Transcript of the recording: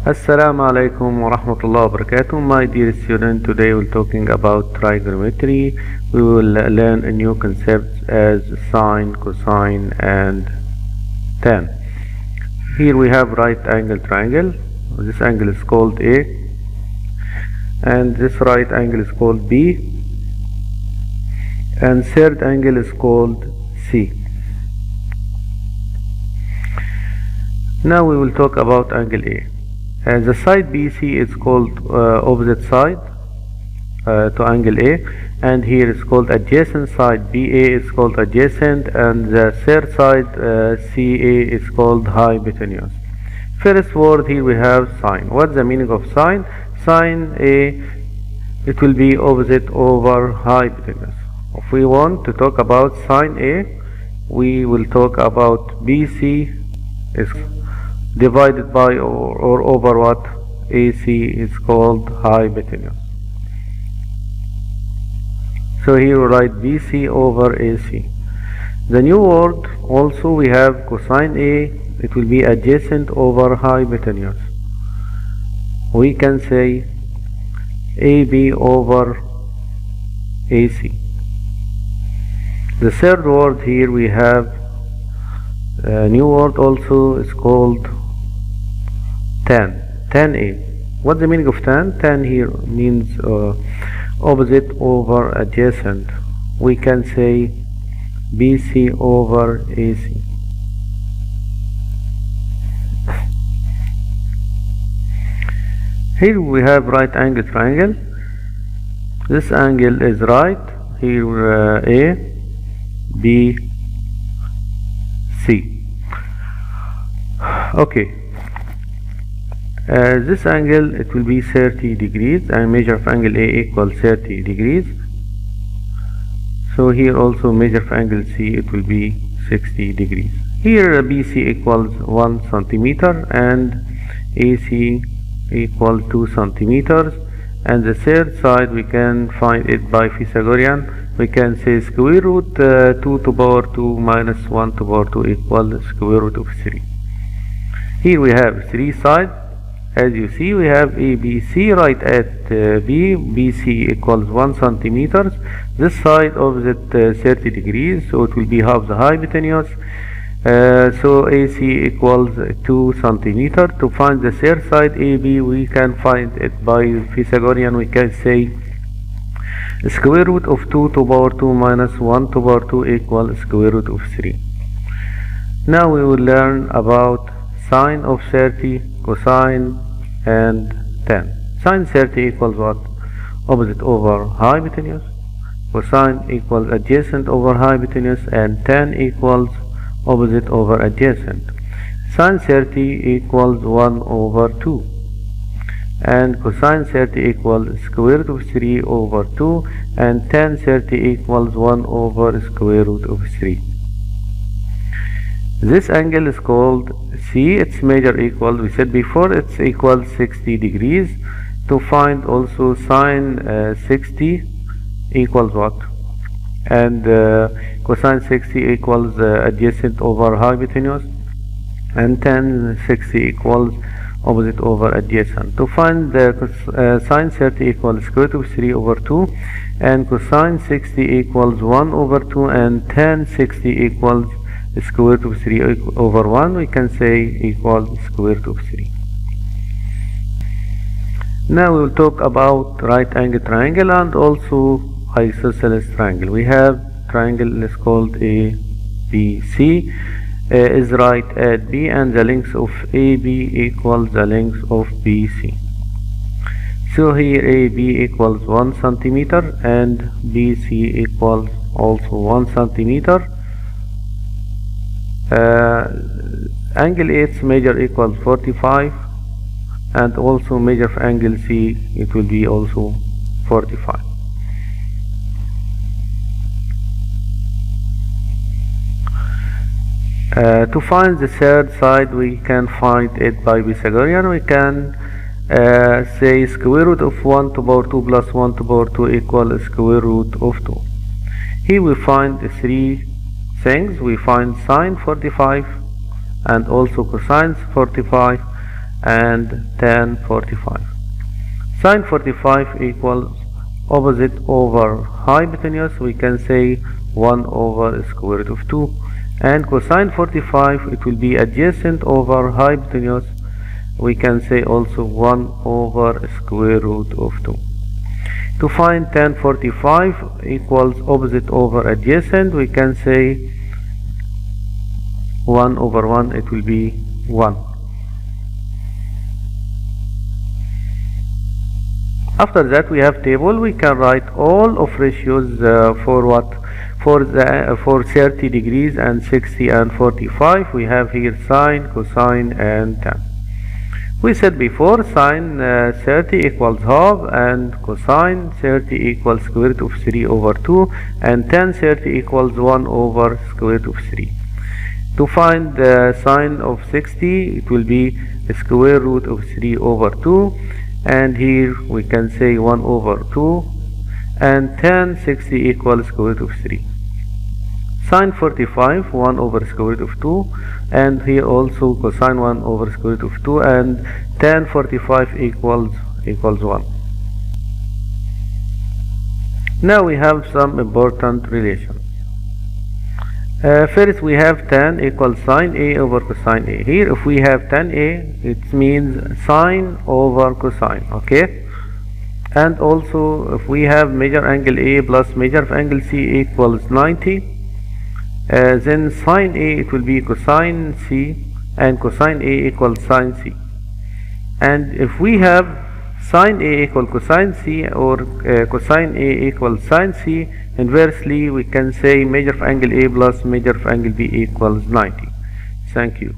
Assalamu alaikum wa rahmatullahi wa barakatuh. My dear student, today we're talking about trigonometry. We will learn a new concepts as sine, cosine and tan. Here we have right angle triangle. This angle is called A and this right angle is called B and third angle is called C. Now we will talk about angle A. The side BC is called opposite side to angle A, and here is called adjacent side. BA is called adjacent, and the third side CA is called hypotenuse. First word here we have sine. What's the meaning of sine? Sine A, it will be opposite over hypotenuse. If we want to talk about sine A, we will talk about BC is divided by or over what? AC is called hypotenuse. So here we write BC over AC. The new word also we have cosine A, it will be adjacent over hypotenuse. We can say AB over AC. The third word here we have a new word also is called tan. Tan A. What's the meaning of tan? Tan here means opposite over adjacent. We can say BC over AC. Here we have right angle triangle. This angle is right. Here A, B, C. Okay. This angle it will be 30 degrees and measure of angle A equals 30 degrees. So here also measure of angle C it will be 60 degrees. Here BC equals 1 centimeter and AC equals 2 centimeters, and the third side we can find it by Pythagorean. We can say square root 2 to the power 2 minus 1 to the power 2 equals square root of 3. Here we have three sides. As you see, we have ABC right at B. BC equals 1 centimeter. This side opposite 30 degrees, so it will be half the hypotenuse. So AC equals 2 centimeter. To find the third side AB, we can find it by Pythagorean. We can say square root of 2 to the power 2 minus 1 to the power 2 equals square root of 3. Now we will learn about sine of 30, cosine and tan. Sine 30 equals what? Opposite over hypotenuse. Cosine equals adjacent over hypotenuse, and tan equals opposite over adjacent. Sine 30 equals 1 over 2 and cosine 30 equals square root of 3 over 2 and tan 30 equals 1 over square root of 3. This angle is called C. Its measure equals, we said before, it's equals 60 degrees. To find also sine 60 equals what? And cosine 60 equals adjacent over hypotenuse, and tan 60 equals opposite over adjacent. To find the sine 30 equals square root of 3 over 2 and cosine 60 equals 1 over 2 and tan 60 equals square root of 3 over 1, we can say equals square root of 3. Now we will talk about right angle triangle and also isosceles triangle. We have triangle is called ABC. Is right at B and the length of AB equals the length of BC. So here AB equals 1 centimeter and BC equals also 1 centimeter. Angle A's measure equals 45 and also measure of angle C it will be also 45. To find the third side we can find it by Pythagorean. We can say square root of 1 to the power 2 plus 1 to the power 2 equals square root of 2. Here we find the three things. We find sine 45 and also cosine 45 and tan 45. Sine 45 equals opposite over hypotenuse, we can say 1 over square root of 2, and cosine 45 it will be adjacent over hypotenuse, we can say also 1 over square root of 2. To find tan 45 equals opposite over adjacent, we can say 1 over 1, it will be 1. After that we have table. We can write all of ratios for what? For 30 degrees and 60 and 45. We have here sine, cosine and tan. We said before sine 30 equals half and cosine 30 equals square root of 3 over 2 and tan 30 equals 1 over square root of 3. To find the sine of 60, it will be square root of 3 over 2, and here we can say 1 over 2, and tan 60 equals square root of 3. Sine 45, 1 over square root of 2, and here also cosine 1 over square root of 2, and tan 45 equals 1. Now we have some important relations. First we have tan equals sine A over cosine A. Here if we have tan A, it means sine over cosine, okay? And also if we have measure angle A plus measure angle C equals 90, then sine A it will be cosine C and cosine A equals sine C. And if we have sine A equal cosine C or cosine A equals sine C, inversely we can say measure of angle A plus measure of angle B equals 90. Thank you.